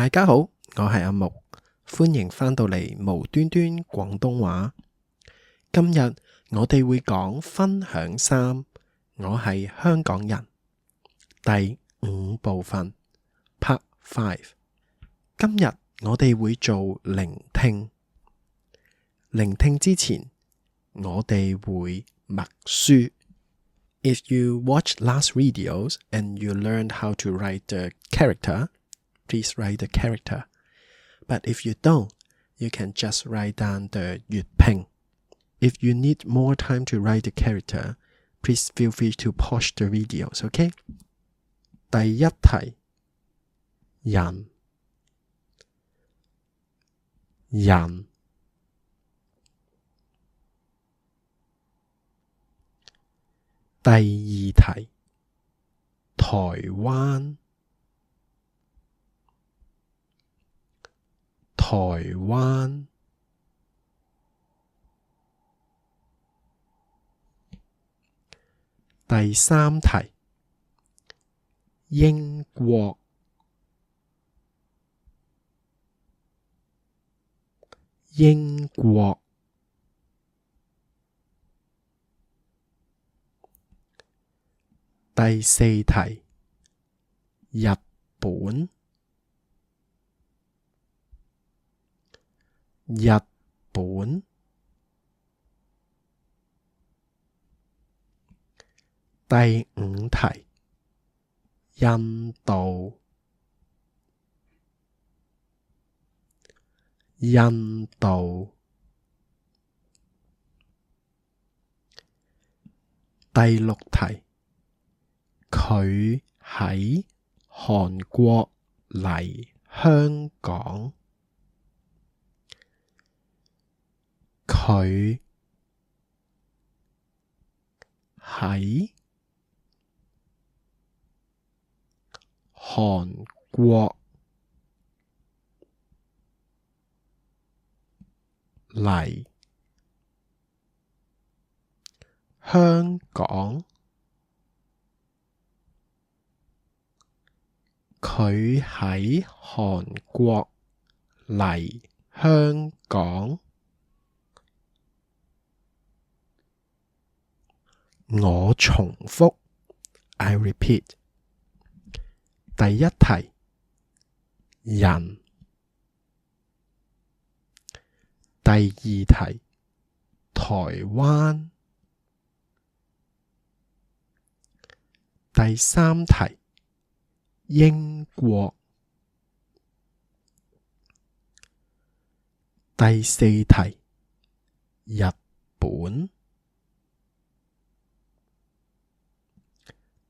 大家好，我係阿木，歡迎返到嚟無端端廣東話。今日我哋會講分享3，我係香港人，第5部分 Part 5。今日我哋會做聆聽。聆聽之前，我哋會默書。If you watched last videos and you learned how to write the character, please write the character. But if you don't, you can just write down the 粵拼。If you need more time to write the character, please feel free to pause the videos, okay? 第一題，人。第二題，台灣。第三題，英國。第四題，日本。第五題，印度。第六題，佢喺韓國嚟香港。佢喺韓國嚟香港。佢喺韓國嚟香港。我重複 I repeat。第一題，人。第二題，台灣。第三題，英國。第四題，日本。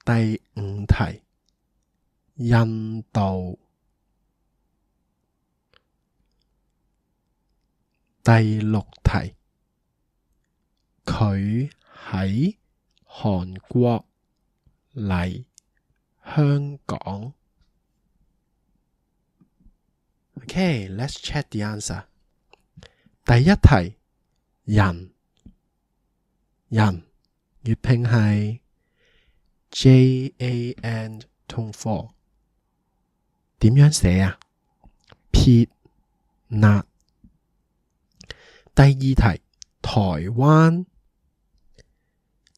第五題，印度。第六題，佢喺韓國嚟香港。Okay, let's check the answer. 第一題，人。粵拼係JAN 同4，點樣寫啊？撇捺。第二題，台灣。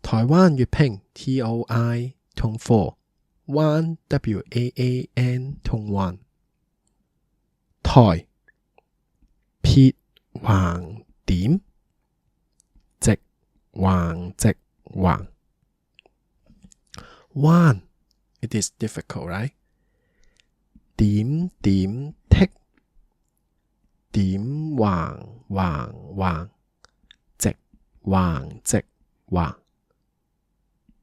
粵拼 TOI 同4，灣 WAAN 同1。台，撇橫點，直橫直橫。灣 It is difficult, right? 點點剔，點橫橫橫，直橫直橫。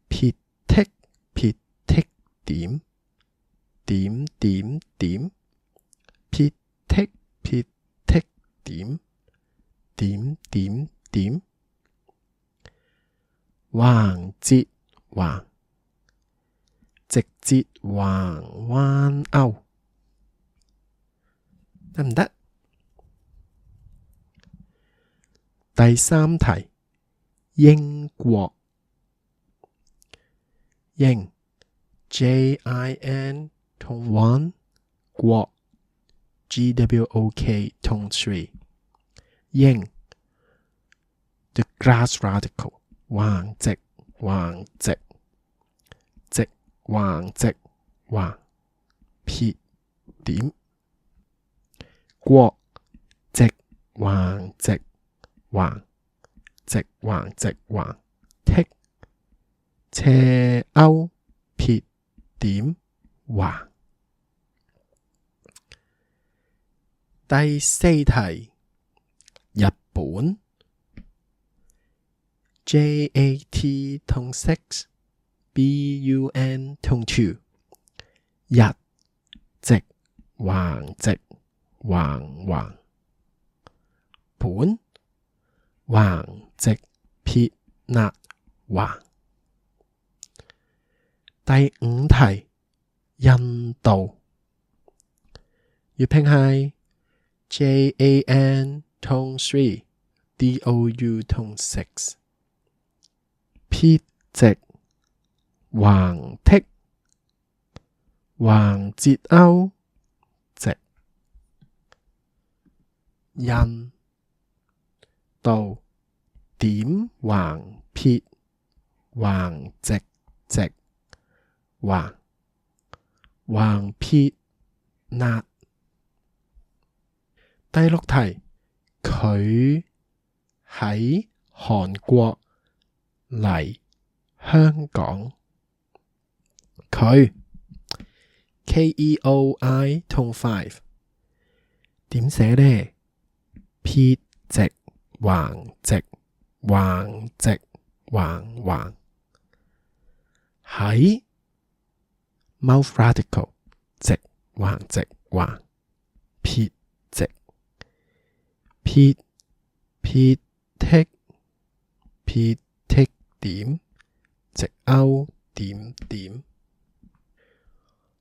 撇剔撇剔點，點點點，撇剔撇剔點，點點點。橫折橫，直折橫彎勾，得唔得？第三題，英國。英 JIN 同1，國 GWOK Tone 3。英 The grass radical 橫直橫直直橫直橫撇點。國直橫直橫直橫直橫剔斜勾撇點橫。第四題，日本 JAT Tone 6 BUN Tone 2。日直橫直橫橫本橫直撇捺橫。第五題，印度粵拼係 JAN Tone 3 DOU Tone 6。撇直橫剔橫折勾直。印度點橫撇橫直直橫橫撇捺。第六題，佢喺韓國嚟香港。佢 KEOI Tone 5點寫呢？撇直橫直橫直橫橫。喺 mouth radical 直橫直橫撇直撇撇剔撇剔點直勾點點。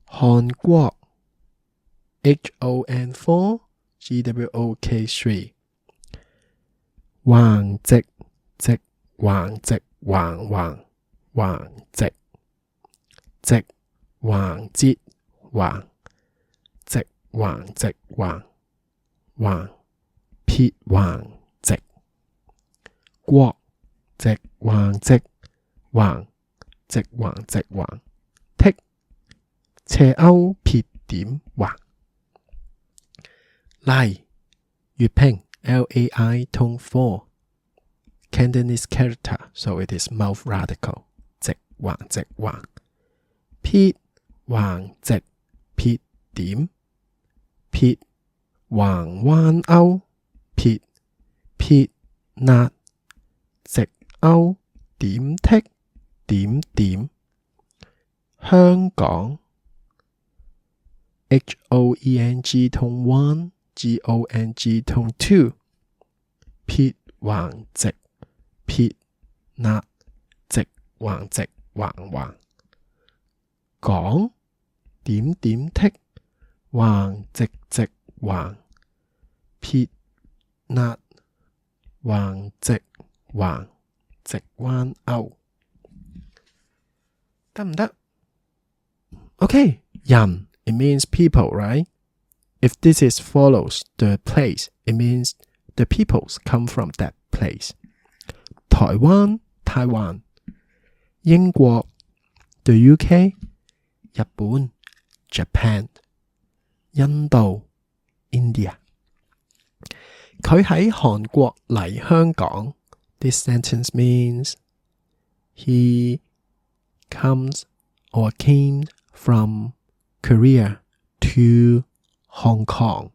韓國 HON4 GWOK 3橫直直橫直橫橫橫直直橫折橫直橫直橫橫撇橫直。國直橫直橫直橫直橫剔斜勾撇點橫。例粵拼 LAI Tone 4 Cantonese character, so it is mouth radical 直橫直橫撇橫直撇點撇橫彎勾撇撇捺直勾點剔點點。香港 HOENG Tone 1 GONG Tone 2撇橫直撇捺直橫直橫橫。港點點剔橫直直橫撇捺橫直橫直彎勾。得唔得？ OK， 人 it means people, right? If this is follows the place, it means the peoples come from that place. 台灣 Taiwan。英國 the UK。日本 Japan。印度 India。佢喺韓國嚟香港。This sentence means he comes or came from Korea to Hong Kong。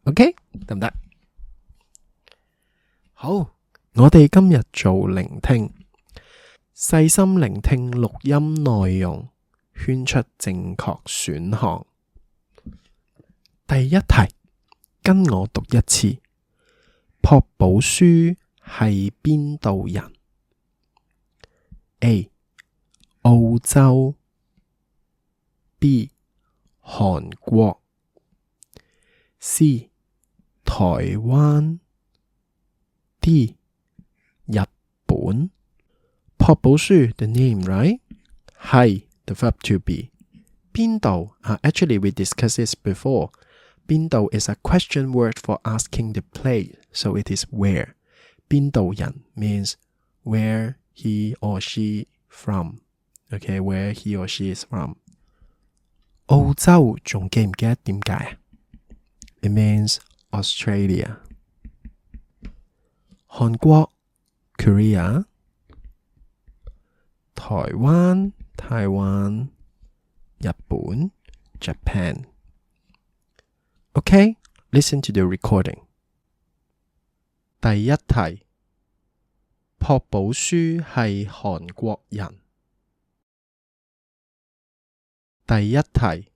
OK， 得唔得？好，我哋今日做聆聽，細心聆聽錄音內容，圈出正確選項。第一題，跟我讀一次。朴寶書係邊度人？ A. 澳洲 B. 韓國 C. 台灣 D. 日本。朴寶書 the name, right? 係 the verb to be。邊度？Actually we discussed this before。邊度 is a question word for asking the place, so it is where. 邊度人 means where he or she from. Okay, where he or she is from. 澳洲仲記唔記得點解啊？ It means Australia. 韓國 Korea. 台灣 Taiwan. 日本 Japan. Okay, listen to the recording. 第一題，朴寶書係韓國人。第一題，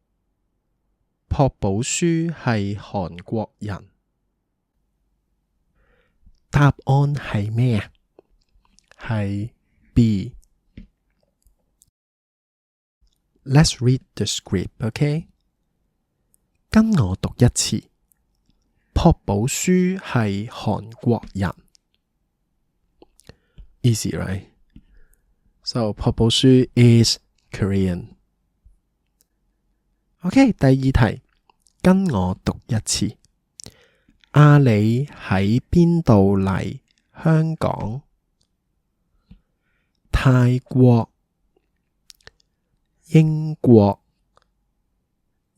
朴寶書係韓國人。答案係咩啊？係 B。Let's read the script, okay? 跟我讀一次。朴寶書係韓國人。Easy, right? So, 朴寶書 is Korean. OK, 第二題，跟我讀一次。阿里喺邊度嚟香港？泰國、英國、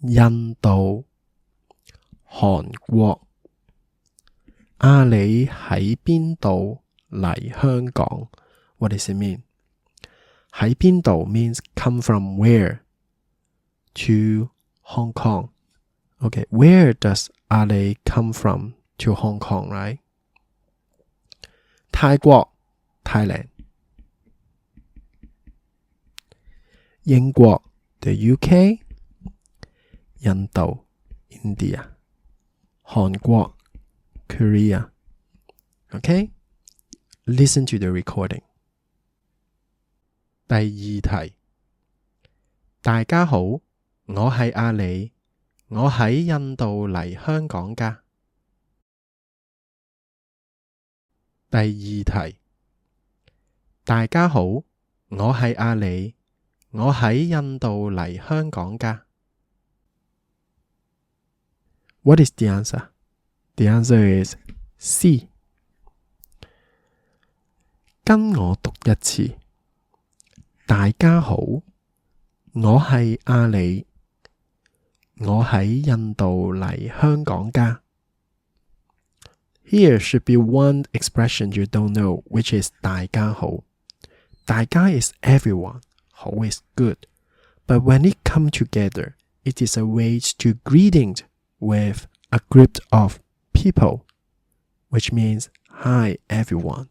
印度、韓國。阿里喺邊度嚟香港？ What does it mean? 喺邊度 means come from where to Hong Kong. Okay, where does Ali come from to Hong Kong, right? 泰國 Thailand. 英國 the UK. 印度 India. 韓國 Korea. Okay? Listen to the recording. 第二題，大家好，我係阿里，我喺印度嚟香港㗎。第二題，大家好，我係阿里，我喺印度嚟香港㗎。What is the answer? The answer is C. 跟我讀一次。大家好，我係阿里，我喺印度嚟香港㗎。Here should be one expression you don't know, which is 大家好。大家 is everyone, 好 is good. But when it come together, it is a way to greeting with a group of people, which means hi everyone.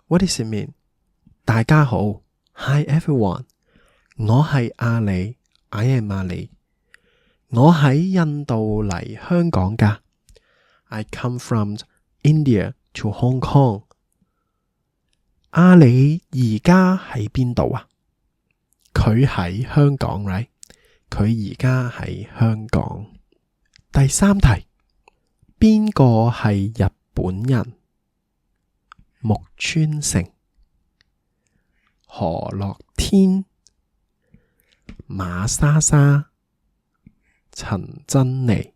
What does it mean? 大家好 Hi everyone. 我係阿里 I am 阿里。我喺印度嚟香港㗎。I come from India to Hong Kong. 阿里而家喺邊度啊？佢喺香港 right? 佢而家喺香港。第三題，邊個係日本人？木村成、何樂天、馬莎莎、陳珍妮。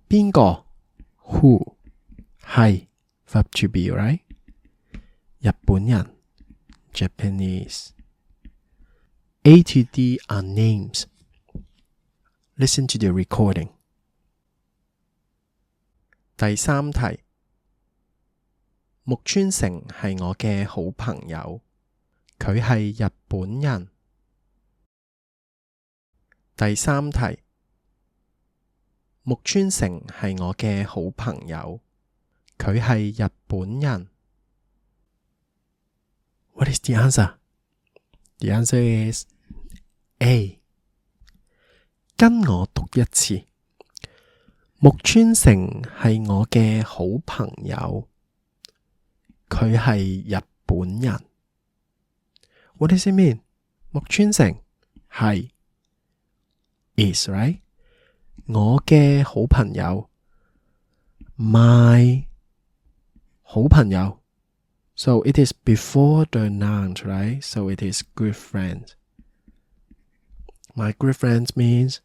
邊個 ？Who 係 verb to be, right? 日本人 Japanese. A to D are names. Listen to the recording. 第三題，木村成係我嘅好朋友，佢係日本人。第三題，木村成係我嘅好朋友，佢係日本人。What is the answer? The answer is A. 跟我讀一次。木村成係我嘅好朋友，佢係日本人。What does it mean? 木村成係 is, right? 我嘅好朋友 my 好朋友 So it is before the noun, right? So it is good friend. My good friends means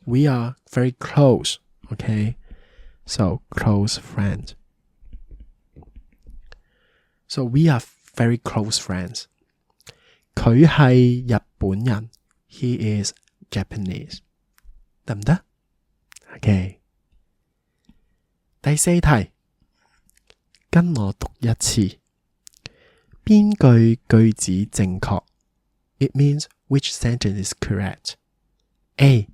We are very close. Okay? So close friends. So we are very close friends. 佢係日本人。He is Japanese. 得唔得？ OK。第四題，跟我讀一次。邊句句子正確？ It means which sentence is correct? A.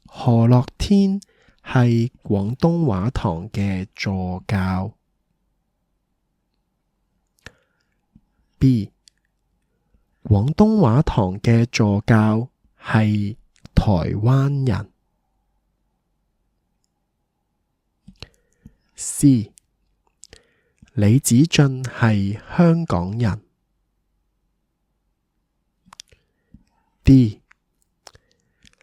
何樂天係廣東話堂嘅助教。B. 廣東話堂嘅助教係台灣人。C. 李子俊係香港人。D.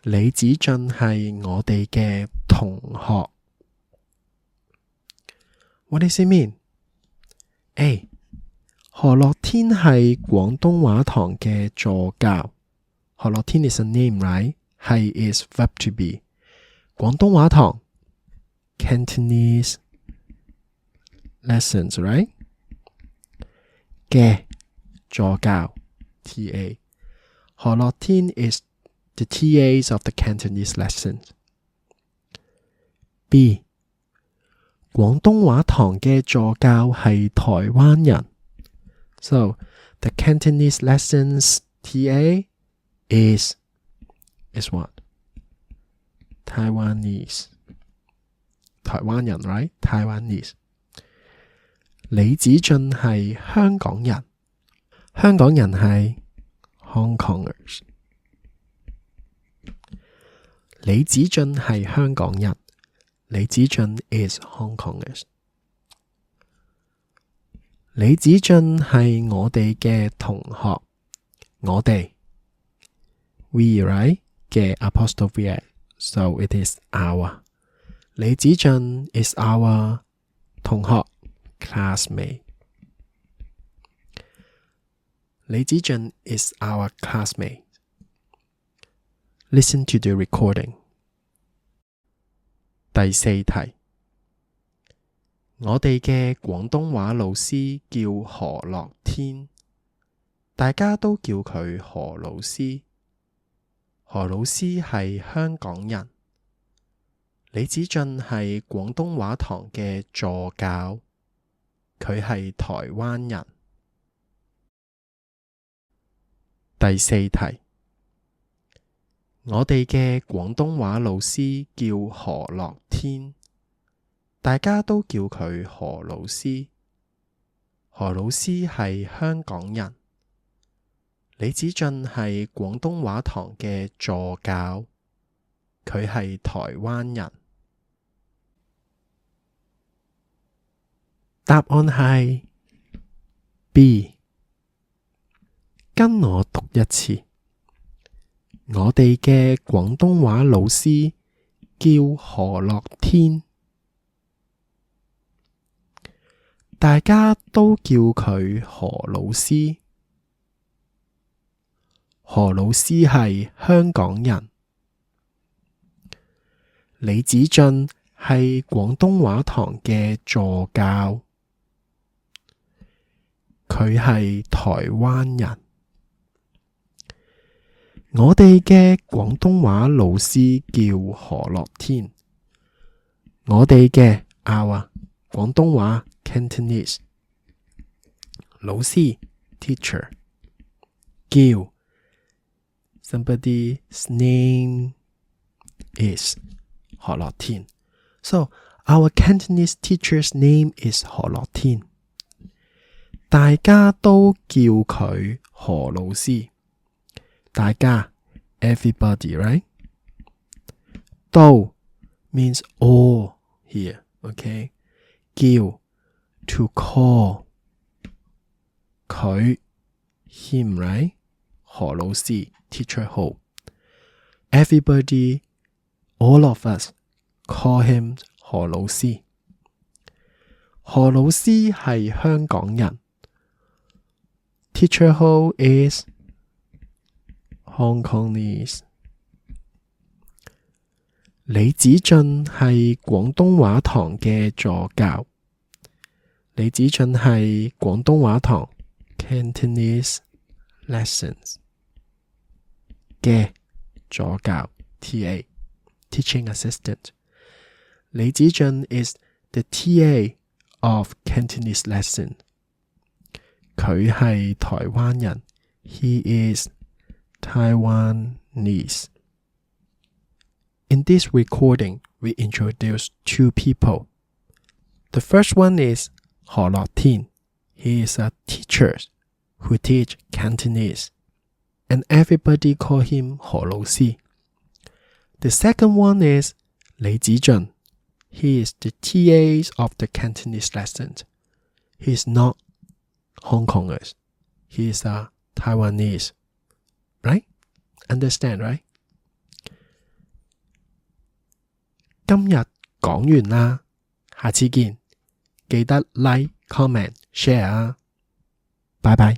李子俊係我哋嘅同學。What does it mean? A. 何樂天係廣東話堂嘅助教。何樂天 is a name, right? 係 is verb to be. 廣東話堂 Cantonese lessons, right? 嘅助教 TA. 何樂天 is the TAs of the Cantonese lessons. B. 廣東話堂嘅助教係台灣人。So, the Cantonese lessons TA is what? Taiwanese. 台灣人 right? Taiwanese. 李子俊係香港人。香港人係 Hong Kongers。李子俊係香港人。李子俊 is Hong Kongers。李子俊係我哋嘅同學。我哋 we right 嘅 apostrophe s, so it is our。李子俊 is our 同學 classmate。李子俊 is our classmate。Listen to the recording。第四題，我哋嘅廣東話老師叫何樂天，大家都叫佢何老師。何老師係香港人。李子俊係廣東話堂嘅助教，佢係台灣人。第四題，我哋嘅廣東話老師叫何樂天，大家都叫佢何老師。何老師係香港人。李子俊係廣東話堂嘅助教，佢係台灣人。答案係 B。跟我讀一次。我哋嘅廣東話老師叫何樂天，大家都叫佢何老師。何老師係香港人。李子俊係廣東話堂嘅助教，佢係台灣人。我哋嘅廣東話老師叫何樂天，我哋嘅 our 廣東話 Cantonese 老師 teacher 叫 somebody's name is 何樂天。So our Cantonese teacher's name is 何樂天。大家都叫佢何老師。大家 everybody, right? 都 means all here, okay? 叫 to call 佢 him, right? 何老師 teacher Ho. Everybody, all of us call him 何老師。何老師係香港人。Teacher Ho is Hong Kongese。李子俊係廣東話堂嘅助教。李子俊係廣東話堂 Cantonese lessons 嘅助教 TA teaching assistant。李子俊 is the TA of Cantonese lesson。佢係台灣人。He is Taiwanese。In this recording, we introduce two people. The first one is 何樂天。He is a teacher who teach Cantonese, and everybody call him 何老師。The second one is 李子俊。He is the TA of the Cantonese lesson. He is not Hong Kongers. He is a Taiwanese. Right? Understand, right? 今日講完啦，下次見，記得 like、comment、share 啊，拜拜。